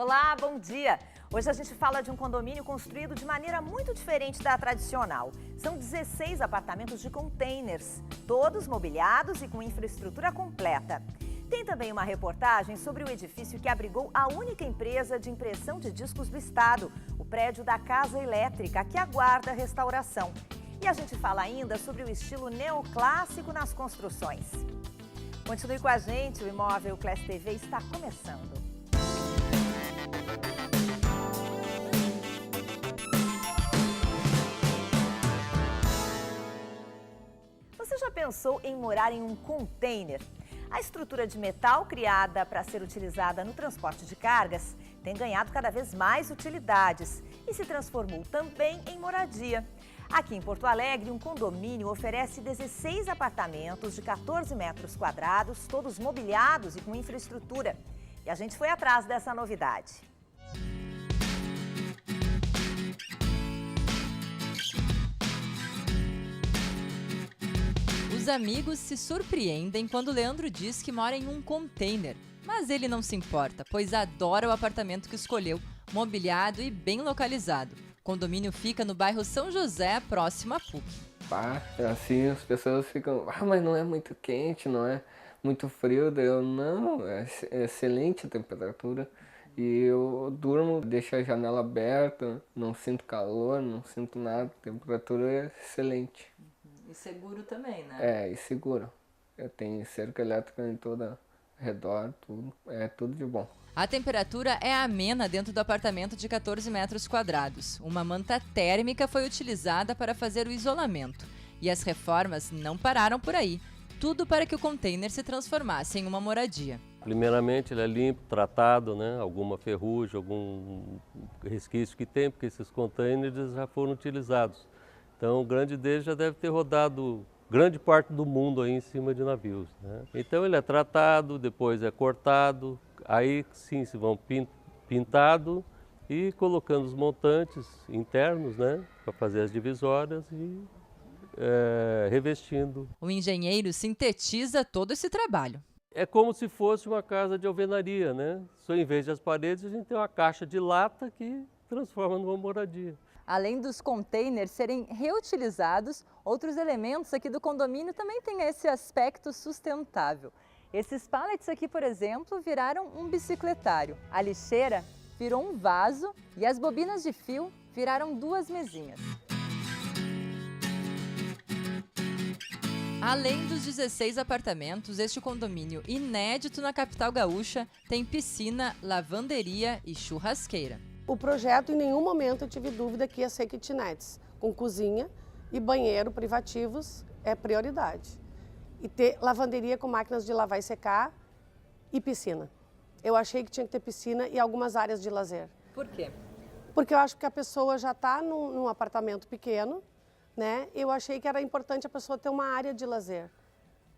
Olá, bom dia! Hoje a gente fala de um condomínio construído de maneira muito diferente da tradicional. São 16 apartamentos de containers, todos mobiliados e com infraestrutura completa. Tem também uma reportagem sobre o edifício que abrigou a única empresa de impressão de discos do estado, o prédio da Casa Elétrica, que aguarda restauração. E a gente fala ainda sobre o estilo neoclássico nas construções. Continue com a gente, o Imóvel Class TV está começando. Você já pensou em morar em um container? A estrutura de metal criada para ser utilizada no transporte de cargas tem ganhado cada vez mais utilidades e se transformou também em moradia. Aqui em Porto Alegre, um condomínio oferece 16 apartamentos de 14 metros quadrados, todos mobiliados e com infraestrutura. E a gente foi atrás dessa novidade. Os amigos se surpreendem quando Leandro diz que mora em um container. Mas ele não se importa, pois adora o apartamento que escolheu, mobiliado e bem localizado. O condomínio fica no bairro São José, próximo à PUC. Assim as pessoas ficam, mas não é muito quente, não é muito frio. Não, é excelente a temperatura. E eu durmo, deixo a janela aberta, não sinto calor, não sinto nada, a temperatura é excelente. E seguro também, né? E seguro. Tem cerca elétrica em todo ao redor, tudo de bom. A temperatura é amena dentro do apartamento de 14 metros quadrados. Uma manta térmica foi utilizada para fazer o isolamento. E as reformas não pararam por aí. Tudo para que o container se transformasse em uma moradia. Primeiramente ele é limpo, tratado, né? Alguma ferrugem, algum resquício que tem, porque esses containers já foram utilizados. Então o grande dele já deve ter rodado grande parte do mundo aí em cima de navios, né? Então ele é tratado, depois é cortado, aí sim se vão pintado e colocando os montantes internos, né? Para fazer as divisórias e revestindo. O engenheiro sintetiza todo esse trabalho. É como se fosse uma casa de alvenaria, né? Só em vez de as paredes a gente tem uma caixa de lata que transforma numa moradia. Além dos containers serem reutilizados, outros elementos aqui do condomínio também têm esse aspecto sustentável. Esses pallets aqui, por exemplo, viraram um bicicletário. A lixeira virou um vaso e as bobinas de fio viraram 2 mesinhas. Além dos 16 apartamentos, este condomínio inédito na capital gaúcha tem piscina, lavanderia e churrasqueira. O projeto, em nenhum momento eu tive dúvida que ia ser kitnets, com cozinha e banheiro privativos é prioridade. E ter lavanderia com máquinas de lavar e secar e piscina. Eu achei que tinha que ter piscina e algumas áreas de lazer. Por quê? Porque eu acho que a pessoa já está num apartamento pequeno, né? Eu achei que era importante a pessoa ter uma área de lazer.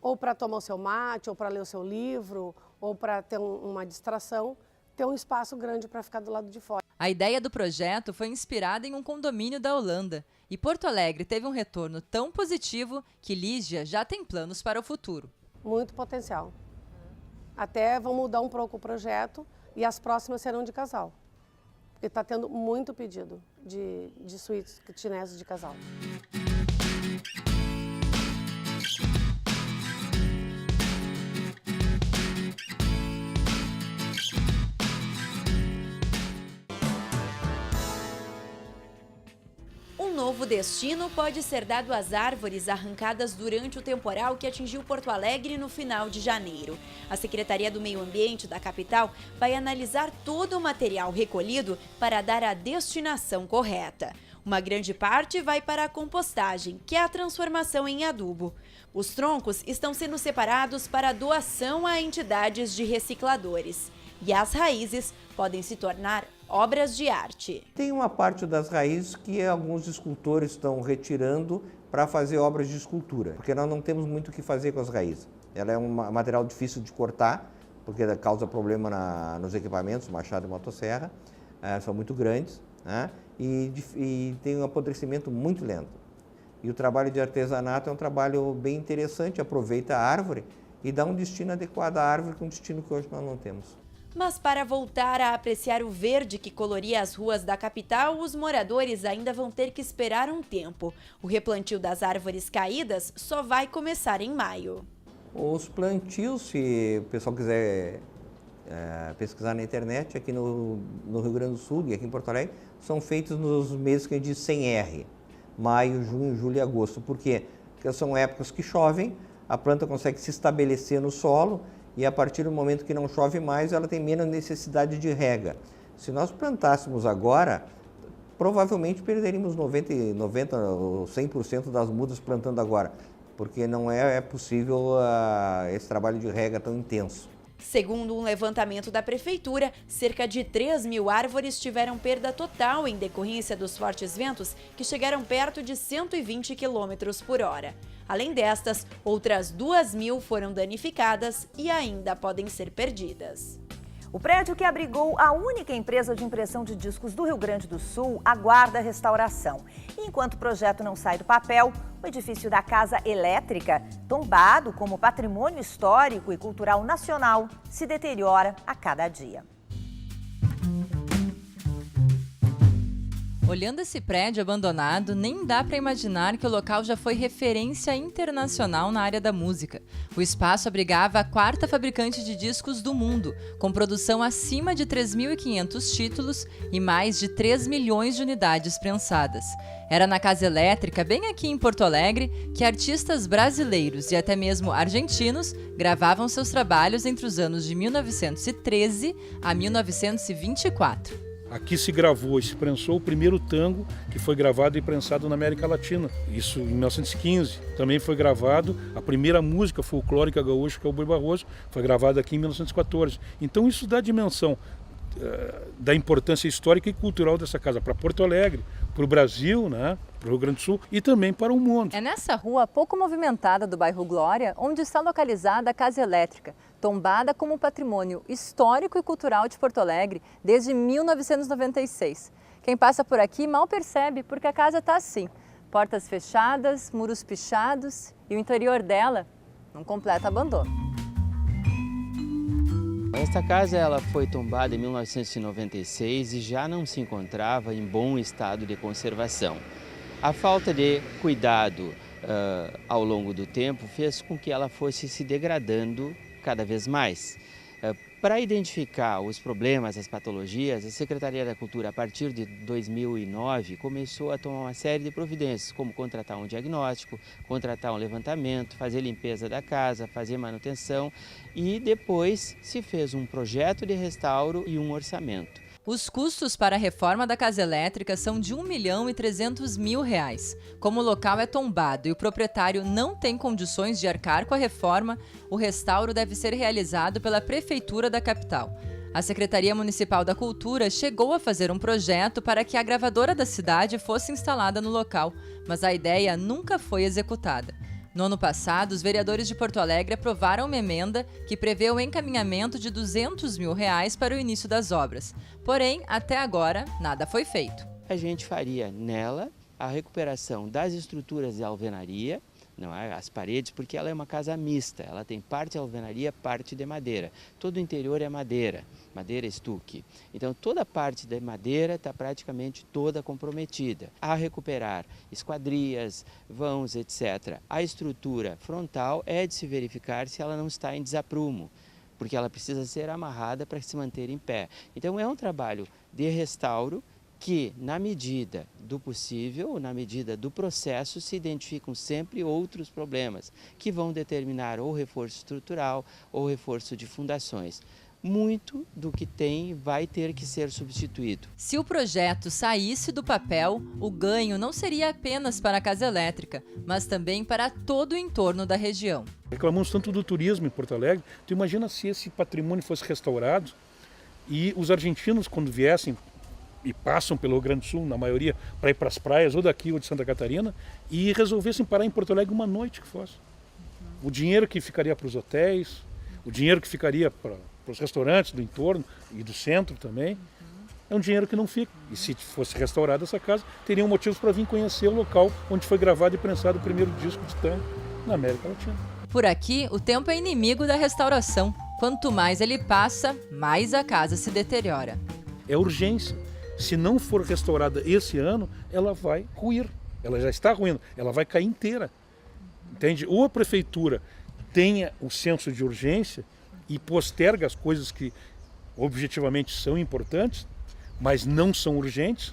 Ou para tomar o seu mate, ou para ler o seu livro, ou para ter uma distração, ter um espaço grande para ficar do lado de fora. A ideia do projeto foi inspirada em um condomínio da Holanda. E Porto Alegre teve um retorno tão positivo que Lígia já tem planos para o futuro. Muito potencial. Até vão mudar um pouco o projeto e as próximas serão de casal. Porque está tendo muito pedido de suítes, kitnets de casal. Um novo destino pode ser dado às árvores arrancadas durante o temporal que atingiu Porto Alegre no final de janeiro. A Secretaria do Meio Ambiente da capital vai analisar todo o material recolhido para dar a destinação correta. Uma grande parte vai para a compostagem, que é a transformação em adubo. Os troncos estão sendo separados para doação a entidades de recicladores. E as raízes podem se tornar obras de arte. Tem uma parte das raízes que alguns escultores estão retirando para fazer obras de escultura, porque nós não temos muito o que fazer com as raízes. Ela é um material difícil de cortar, porque causa problema nos equipamentos, machado e motosserra, são muito grandes, né? E tem um apodrecimento muito lento. E o trabalho de artesanato é um trabalho bem interessante, aproveita a árvore e dá um destino adequado à árvore, com um destino que hoje nós não temos. Mas para voltar a apreciar o verde que coloria as ruas da capital, os moradores ainda vão ter que esperar um tempo. O replantio das árvores caídas só vai começar em maio. Os plantios, se o pessoal quiser pesquisar na internet, aqui no Rio Grande do Sul e aqui em Porto Alegre, são feitos nos meses que a gente diz sem R. Maio, junho, julho e agosto. Por quê? Porque são épocas que chovem, a planta consegue se estabelecer no solo e a partir do momento que não chove mais, ela tem menos necessidade de rega. Se nós plantássemos agora, provavelmente perderíamos 90 ou 100% das mudas plantando agora, porque não é possível esse trabalho de rega tão intenso. Segundo um levantamento da prefeitura, cerca de 3.000 árvores tiveram perda total em decorrência dos fortes ventos, que chegaram perto de 120 km por hora. Além destas, outras 2.000 foram danificadas e ainda podem ser perdidas. O prédio que abrigou a única empresa de impressão de discos do Rio Grande do Sul aguarda restauração. E enquanto o projeto não sai do papel, o edifício da Casa Elétrica, tombado como patrimônio histórico e cultural nacional, se deteriora a cada dia. Olhando esse prédio abandonado, nem dá para imaginar que o local já foi referência internacional na área da música. O espaço abrigava a 4ª fabricante de discos do mundo, com produção acima de 3.500 títulos e mais de 3 milhões de unidades prensadas. Era na Casa Elétrica, bem aqui em Porto Alegre, que artistas brasileiros e até mesmo argentinos gravavam seus trabalhos entre os anos de 1913 a 1924. Aqui se gravou e se prensou o primeiro tango que foi gravado e prensado na América Latina. Isso em 1915. Também foi gravado a primeira música folclórica gaúcha, que é o Boi Barroso, foi gravada aqui em 1914. Então isso dá a dimensão da importância histórica e cultural dessa casa para Porto Alegre, para o Brasil, né, para o Rio Grande do Sul e também para o mundo. É nessa rua pouco movimentada do bairro Glória onde está localizada a Casa Elétrica, tombada como patrimônio histórico e cultural de Porto Alegre desde 1996. Quem passa por aqui mal percebe porque a casa está assim, portas fechadas, muros pichados e o interior dela num completo abandono. Esta casa ela foi tombada em 1996 e já não se encontrava em bom estado de conservação. A falta de cuidado ao longo do tempo fez com que ela fosse se degradando cada vez mais. Para identificar os problemas, as patologias, a Secretaria da Cultura, a partir de 2009, começou a tomar uma série de providências, como contratar um diagnóstico, contratar um levantamento, fazer limpeza da casa, fazer manutenção e depois se fez um projeto de restauro e um orçamento. Os custos para a reforma da Casa Elétrica são de R$ 1.300.000. Como o local é tombado e o proprietário não tem condições de arcar com a reforma, o restauro deve ser realizado pela Prefeitura da capital. A Secretaria Municipal da Cultura chegou a fazer um projeto para que a gravadora da cidade fosse instalada no local, mas a ideia nunca foi executada. No ano passado, os vereadores de Porto Alegre aprovaram uma emenda que prevê o encaminhamento de R$ 200.000 para o início das obras. Porém, até agora, nada foi feito. A gente faria nela a recuperação das estruturas de alvenaria, não é? As paredes, porque ela é uma casa mista, ela tem parte de alvenaria, parte de madeira. Todo o interior é madeira, madeira estuque. Então toda a parte de madeira está praticamente toda comprometida. A recuperar esquadrias, vãos, etc. A estrutura frontal é de se verificar se ela não está em desaprumo, porque ela precisa ser amarrada para se manter em pé. Então é um trabalho de restauro que, na medida do possível, na medida do processo, se identificam sempre outros problemas que vão determinar ou reforço estrutural ou reforço de fundações. Muito do que tem vai ter que ser substituído. Se o projeto saísse do papel, o ganho não seria apenas para a Casa Elétrica, mas também para todo o entorno da região. Reclamamos tanto do turismo em Porto Alegre, tu imagina se esse patrimônio fosse restaurado e os argentinos, quando viessem e passam pelo Rio Grande do Sul, na maioria, para ir para as praias, ou daqui ou de Santa Catarina, e resolvessem parar em Porto Alegre uma noite que fosse. O dinheiro que ficaria para os hotéis, o dinheiro que ficaria para os restaurantes do entorno e do centro também, é um dinheiro que não fica. E se fosse restaurada essa casa, teriam motivos para vir conhecer o local onde foi gravado e prensado o primeiro disco de tango na América Latina. Por aqui, o tempo é inimigo da restauração. Quanto mais ele passa, mais a casa se deteriora. É urgência. Se não for restaurada esse ano, ela vai ruir. Ela já está ruindo, ela vai cair inteira. Entende? Ou a prefeitura tenha o senso de urgência e posterga as coisas que objetivamente são importantes, mas não são urgentes,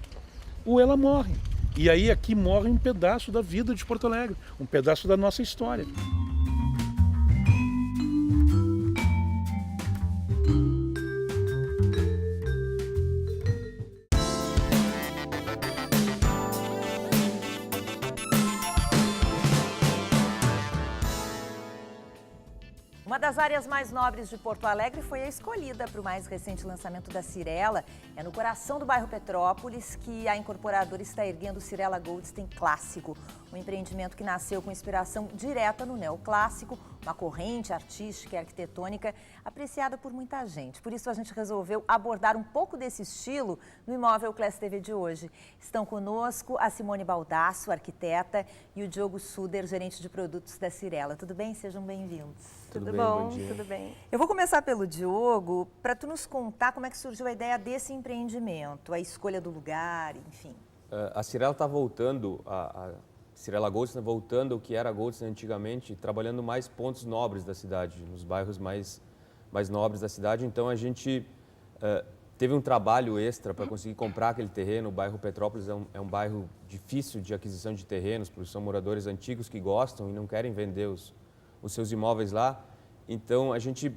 ou ela morre. E aí aqui morre um pedaço da vida de Porto Alegre, um pedaço da nossa história. Uma das áreas mais nobres de Porto Alegre foi a escolhida para o mais recente lançamento da Cyrela. É no coração do bairro Petrópolis que a incorporadora está erguendo o Cyrela Goldstein Clássico. Um empreendimento que nasceu com inspiração direta no neoclássico, uma corrente artística e arquitetônica apreciada por muita gente. Por isso a gente resolveu abordar um pouco desse estilo no Imóvel Class TV de hoje. Estão conosco a Simone Baldasso, arquiteta, e o Diogo Suder, gerente de produtos da Cyrela. Tudo bem? Sejam bem-vindos. Tudo bom, tudo bem. Eu vou começar pelo Diogo, para tu nos contar como é que surgiu a ideia desse empreendimento, a escolha do lugar, enfim. A Cyrela está voltando, a Cyrela Goldstein está voltando ao que era a Goldstein antigamente, trabalhando mais pontos nobres da cidade, nos bairros mais nobres da cidade. Então a gente teve um trabalho extra para conseguir comprar aquele terreno. O bairro Petrópolis é um bairro difícil de aquisição de terrenos, porque são moradores antigos que gostam e não querem vender os seus imóveis lá. Então a gente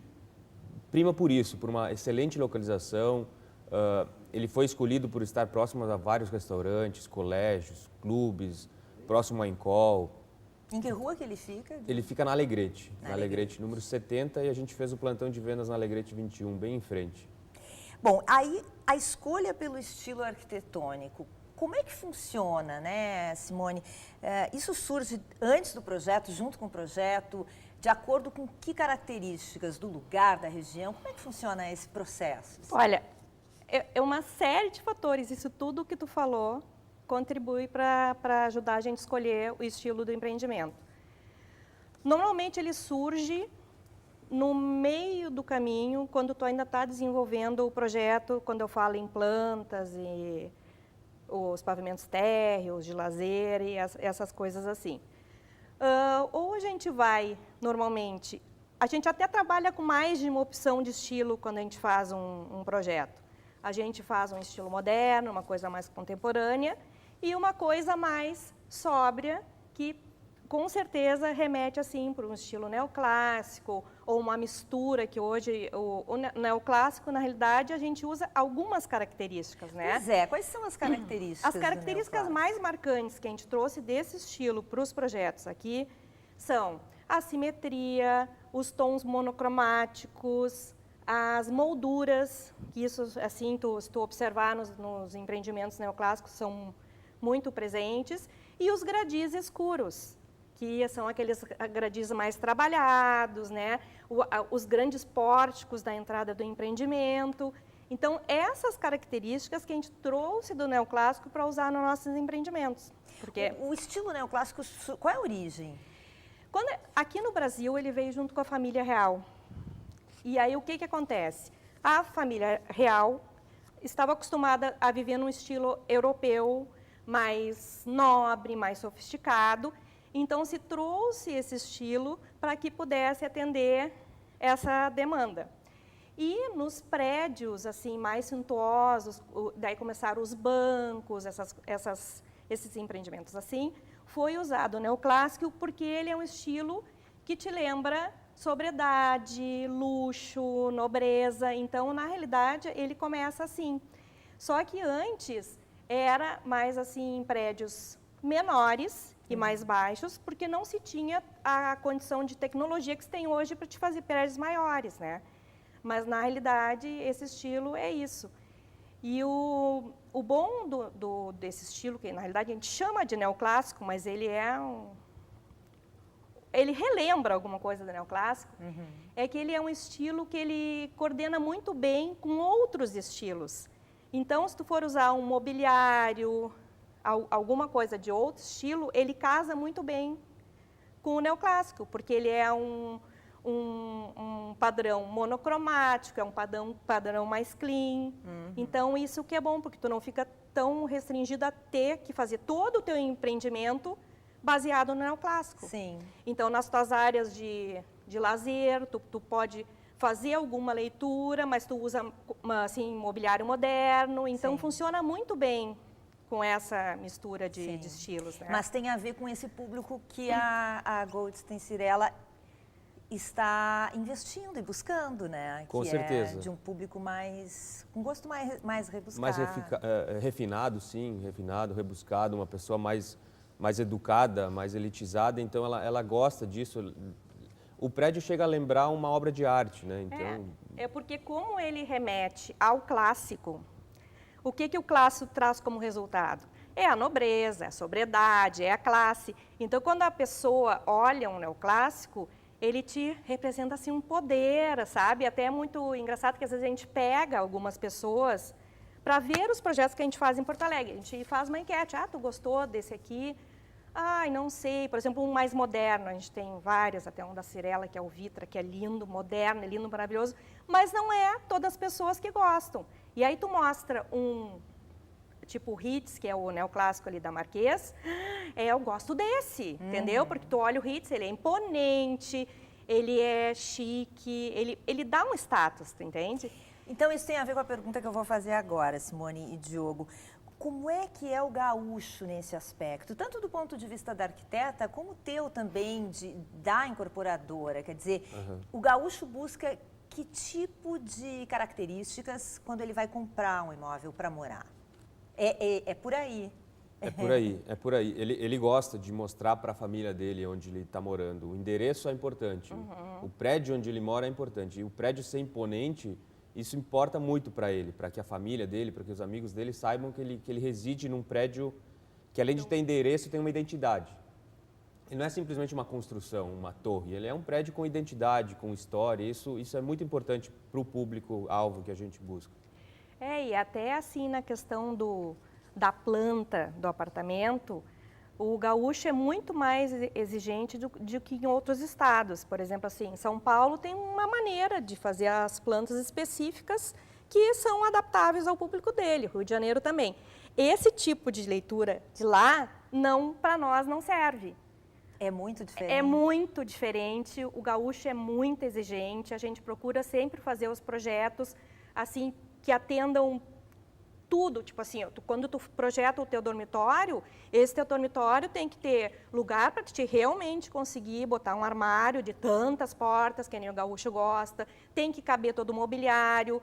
prima por isso, por uma excelente localização. Ele foi escolhido por estar próximo a vários restaurantes, colégios, clubes, próximo a Encol. Em que rua que ele fica? Ele fica na Alegrete, número 70, e a gente fez o plantão de vendas na Alegrete 21, bem em frente. Bom, aí a escolha pelo estilo arquitetônico, como é que funciona, né, Simone? Isso surge antes do projeto, junto com o projeto, de acordo com que características do lugar, da região? Como é que funciona esse processo? Olha, é uma série de fatores. Isso tudo que tu falou contribui para ajudar a gente a escolher o estilo do empreendimento. Normalmente ele surge no meio do caminho, quando tu ainda está desenvolvendo o projeto, quando eu falo em plantas e os pavimentos térreos, de lazer e essas coisas assim. Ou a gente vai, normalmente, a gente até trabalha com mais de uma opção de estilo quando a gente faz um projeto. A gente faz um estilo moderno, uma coisa mais contemporânea e uma coisa mais sóbria, que com certeza remete assim para um estilo neoclássico ou uma mistura que hoje o neoclássico, na realidade, a gente usa algumas características, né? Pois é, quais são as características? As características mais marcantes que a gente trouxe desse estilo para os projetos aqui são a simetria, os tons monocromáticos, as molduras, que isso, assim, se tu observar nos empreendimentos neoclássicos, são muito presentes, e os gradis escuros, que são aqueles gradis mais trabalhados, né? Os grandes pórticos da entrada do empreendimento. Então, essas características que a gente trouxe do neoclássico para usar nos nossos empreendimentos. Porque o estilo neoclássico, qual é a origem? Aqui no Brasil, ele veio junto com a família real. E aí, o que acontece? A família real estava acostumada a viver num estilo europeu, mais nobre, mais sofisticado. Então, se trouxe esse estilo para que pudesse atender essa demanda. E nos prédios assim mais suntuosos, daí começaram os bancos, esses empreendimentos assim, foi usado o neoclássico porque ele é um estilo que te lembra sobriedade, luxo, nobreza. Então, na realidade, ele começa assim. Só que antes era mais assim em prédios menores e mais baixos, porque não se tinha a condição de tecnologia que se tem hoje para te fazer prédios maiores, né? Mas, na realidade, esse estilo é isso. E o bom desse estilo, que na realidade a gente chama de neoclássico, mas ele ele relembra alguma coisa do neoclássico, é que ele é um estilo que ele coordena muito bem com outros estilos. Então, se tu for usar um mobiliário, alguma coisa de outro estilo, ele casa muito bem com o neoclássico, porque ele é um um padrão monocromático, é um padrão mais clean. Então, isso que é bom, porque tu não fica tão restringido a ter que fazer todo o teu empreendimento baseado no neoclássico. Sim. Então, nas tuas áreas de lazer, tu pode fazer alguma leitura, mas tu usa assim, mobiliário moderno, então funciona muito bem com essa mistura de estilos. Né? Mas tem a ver com esse público que a Goldstein Cirela está investindo e buscando, né? Com que certeza. É de um público com gosto mais rebuscado. Mais refinado, sim, refinado, rebuscado, uma pessoa mais educada, mais elitizada, então ela gosta disso. O prédio chega a lembrar uma obra de arte, né? Então... É porque como ele remete ao clássico, o que o clássico traz como resultado? É a nobreza, é a sobriedade, é a classe. Então, quando a pessoa olha um neoclássico, ele te representa assim um poder, sabe? Até é muito engraçado que às vezes a gente pega algumas pessoas para ver os projetos que a gente faz em Porto Alegre. A gente faz uma enquete, tu gostou desse aqui? Ai, não sei. Por exemplo, um mais moderno, a gente tem vários, até um da Cirela, que é o Vitra, que é lindo, moderno, é lindo, maravilhoso, mas não é todas as pessoas que gostam. E aí tu mostra tipo o Ritz, que é o neoclássico ali da Marquês, eu gosto desse, entendeu? Porque tu olha o Ritz, ele é imponente, ele é chique, ele dá um status, tu entende? Então isso tem a ver com a pergunta que eu vou fazer agora, Simone e Diogo. Como é que é o gaúcho nesse aspecto? Tanto do ponto de vista da arquiteta, como teu também da incorporadora. Quer dizer, o gaúcho busca que tipo de características quando ele vai comprar um imóvel para morar? É por aí. É por aí. Ele gosta de mostrar para a família dele onde ele está morando. O endereço é importante, o prédio onde ele mora é importante. E o prédio ser imponente, isso importa muito para ele, para que a família dele, para que os amigos dele saibam que ele reside num prédio que, além de ter endereço, tem uma identidade. Ele não é simplesmente uma construção, uma torre, ele é um prédio com identidade, com história. Isso é muito importante para o público-alvo que a gente busca. E até assim na questão da planta do apartamento, o gaúcho é muito mais exigente do que em outros estados. Por exemplo, assim, São Paulo tem uma maneira de fazer as plantas específicas que são adaptáveis ao público dele, Rio de Janeiro também. Esse tipo de leitura de lá, para nós não serve. É muito diferente? É muito diferente, o gaúcho é muito exigente, a gente procura sempre fazer os projetos assim que atendam tudo, tipo assim, quando tu projeta o teu dormitório, esse teu dormitório tem que ter lugar para te realmente conseguir botar um armário de tantas portas, que nem o gaúcho gosta, tem que caber todo o mobiliário.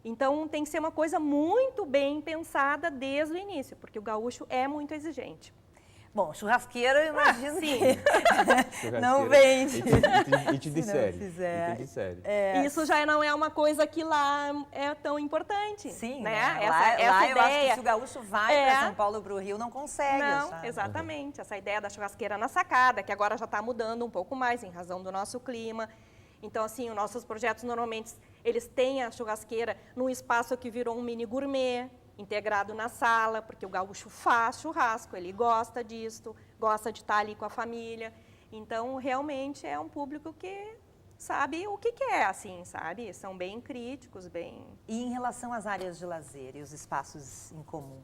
Então, tem que ser uma coisa muito bem pensada desde o início, porque o gaúcho é muito exigente. Bom, churrasqueira, eu imagino que não vende. It de série. Isso já não é uma coisa que lá é tão importante. Sim, né? Lá essa eu ideia... acho que se o gaúcho vai para São Paulo ou para o Rio, não consegue. Não, exatamente. Essa ideia da churrasqueira na sacada, que agora já está mudando um pouco mais em razão do nosso clima. Então, assim, os nossos projetos, normalmente, eles têm a churrasqueira num espaço que virou um mini gourmet, integrado na sala, porque o gaúcho faz churrasco, ele gosta disso, gosta de estar ali com a família. Então, realmente, é um público que sabe o que é, assim, sabe? São bem críticos, bem... E em relação às áreas de lazer e os espaços em comum?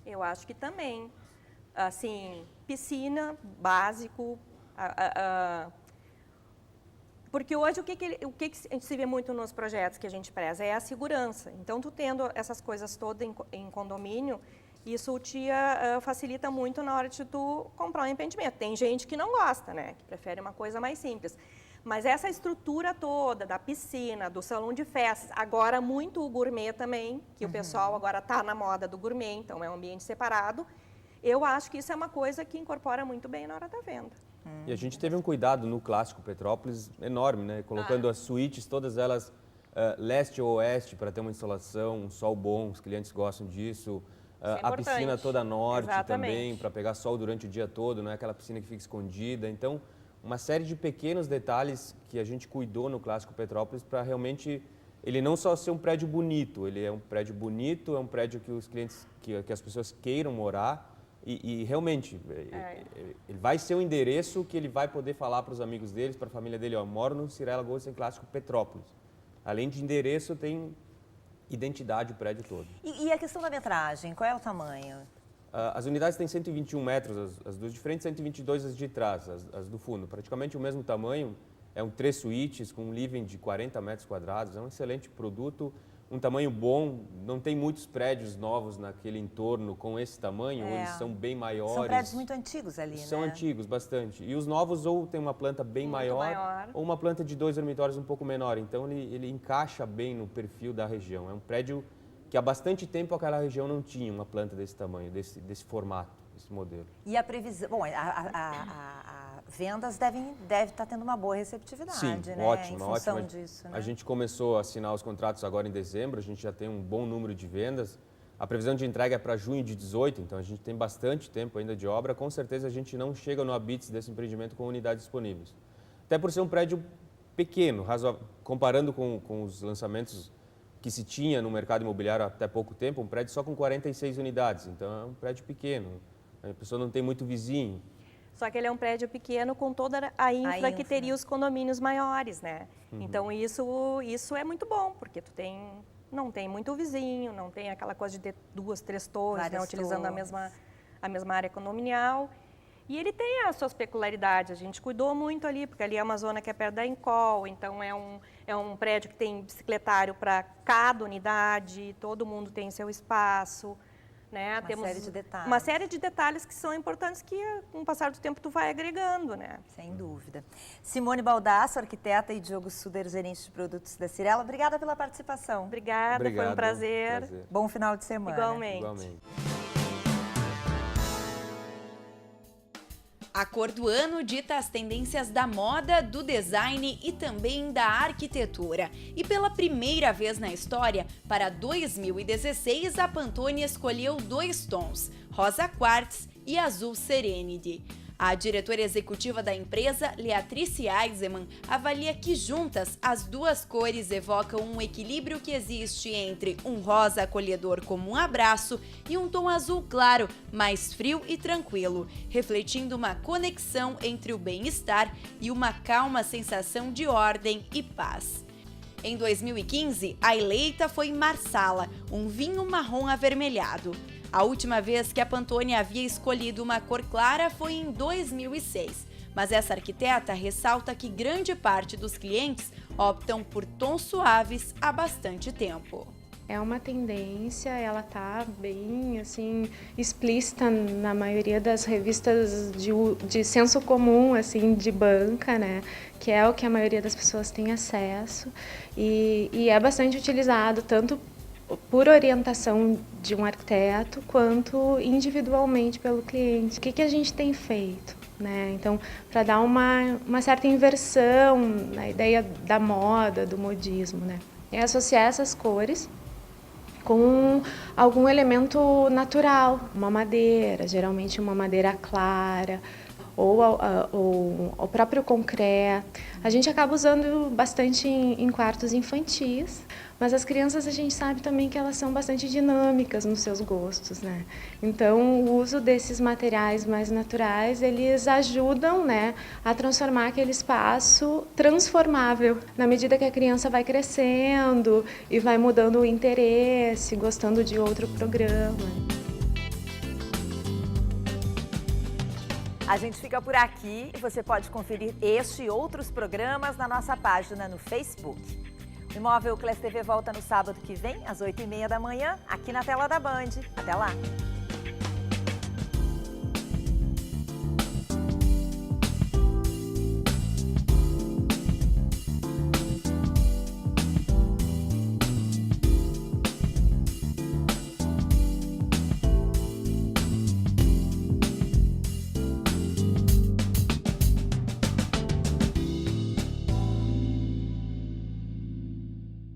Eu acho que também. Assim, piscina, básico... Porque hoje o que a gente se vê muito nos projetos que a gente preza é a segurança. Então, tu tendo essas coisas todas em condomínio, isso te facilita muito na hora de tu comprar um empreendimento. Tem gente que não gosta, né? Que prefere uma coisa mais simples. Mas essa estrutura toda da piscina, do salão de festas, agora muito o gourmet também, que o pessoal agora está na moda do gourmet, então é um ambiente separado. Eu acho que isso é uma coisa que incorpora muito bem na hora da venda. E a gente teve um cuidado no Clássico Petrópolis enorme, né? Colocando as suítes, todas elas leste ou oeste, para ter uma insolação, um sol bom, os clientes gostam disso. A piscina toda norte também, para pegar sol durante o dia todo, não é aquela piscina que fica escondida. Então, uma série de pequenos detalhes que a gente cuidou no Clássico Petrópolis para realmente ele não só ser um prédio bonito, ele é um prédio bonito, é um prédio que os clientes, que as pessoas queiram morar, e realmente, ele vai ser um endereço que ele vai poder falar para os amigos deles, para a família dele, ó, moro no Cirela Goldstein Clássico Petrópolis. Além de endereço, tem identidade o prédio todo. E a questão da metragem, qual é o tamanho? As unidades têm 121 metros, as duas de frente, 122 as de trás, as do fundo. Praticamente o mesmo tamanho, é um 3 suítes com um living de 40 metros quadrados, é um excelente produto, um tamanho bom, não tem muitos prédios novos naquele entorno com esse tamanho, eles são bem maiores. São prédios muito antigos ali, São né? antigos, bastante. E os novos ou tem uma planta bem maior, ou uma planta de 2 dormitórios um pouco menor, então ele encaixa bem no perfil da região. É um prédio que há bastante tempo aquela região não tinha uma planta desse tamanho, desse formato, desse modelo. E a previsão... Bom, vendas deve estar tendo uma boa receptividade, Sim, né? ótima, em função ótima. disso, né? A gente começou a assinar os contratos agora em dezembro, a gente já tem um bom número de vendas. A previsão de entrega é para junho de 18, então a gente tem bastante tempo ainda de obra. Com certeza a gente não chega no habite desse empreendimento com unidades disponíveis. Até por ser um prédio pequeno, comparando com os lançamentos que se tinha no mercado imobiliário até pouco tempo, um prédio só com 46 unidades, então é um prédio pequeno, a pessoa não tem muito vizinho. Só que ele é um prédio pequeno com toda a infra que teria os condomínios maiores, né? Então isso é muito bom, porque não tem muito vizinho, não tem aquela coisa de ter 2, 3 torres, né, utilizando a mesma área condominial. E ele tem as suas peculiaridades, a gente cuidou muito ali, porque ali é uma zona que é perto da Encol, então é um prédio que tem bicicletário para cada unidade, todo mundo tem seu espaço, né? Uma série de detalhes. Uma série de detalhes que são importantes que, com o passar do tempo, tu vai agregando, né? Sem dúvida. Simone Baldasso, arquiteta, e Diogo Suder, gerente de produtos da Cirela, obrigada pela participação. Obrigada, foi um prazer. Bom final de semana. Igualmente. A cor do ano dita as tendências da moda, do design e também da arquitetura. E pela primeira vez na história, para 2016, a Pantone escolheu 2 tons, rosa quartz e azul serenity. A diretora executiva da empresa, Leatrice Eisenman, avalia que juntas as 2 cores evocam um equilíbrio que existe entre um rosa acolhedor como um abraço e um tom azul claro, mais frio e tranquilo, refletindo uma conexão entre o bem-estar e uma calma sensação de ordem e paz. Em 2015, a eleita foi Marsala, um vinho marrom avermelhado. A última vez que a Pantone havia escolhido uma cor clara foi em 2006, mas essa arquiteta ressalta que grande parte dos clientes optam por tons suaves há bastante tempo. É uma tendência, ela tá bem assim explícita na maioria das revistas de senso comum, assim, de banca, né? Que é o que a maioria das pessoas tem acesso e é bastante utilizado tanto por orientação de um arquiteto, quanto individualmente pelo cliente. O que a gente tem feito, né? Então, para dar uma certa inversão na ideia da moda, do modismo, né? É associar essas cores com algum elemento natural, uma madeira, geralmente uma madeira clara, ou o próprio concreto. A gente acaba usando bastante em quartos infantis, mas as crianças a gente sabe também que elas são bastante dinâmicas nos seus gostos, né? Então, o uso desses materiais mais naturais, eles ajudam, né, a transformar aquele espaço transformável, na medida que a criança vai crescendo e vai mudando o interesse, gostando de outro programa. A gente fica por aqui e você pode conferir este e outros programas na nossa página no Facebook. O Imóvel Class TV volta no sábado que vem, às 8h30 da manhã, aqui na tela da Band. Até lá!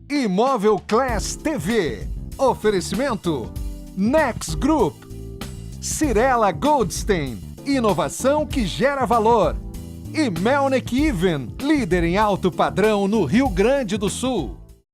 Imóvel Class TV. Oferecimento Next Group. Cirela Goldstein. Inovação que gera valor. E Melnick Even, líder em alto padrão no Rio Grande do Sul.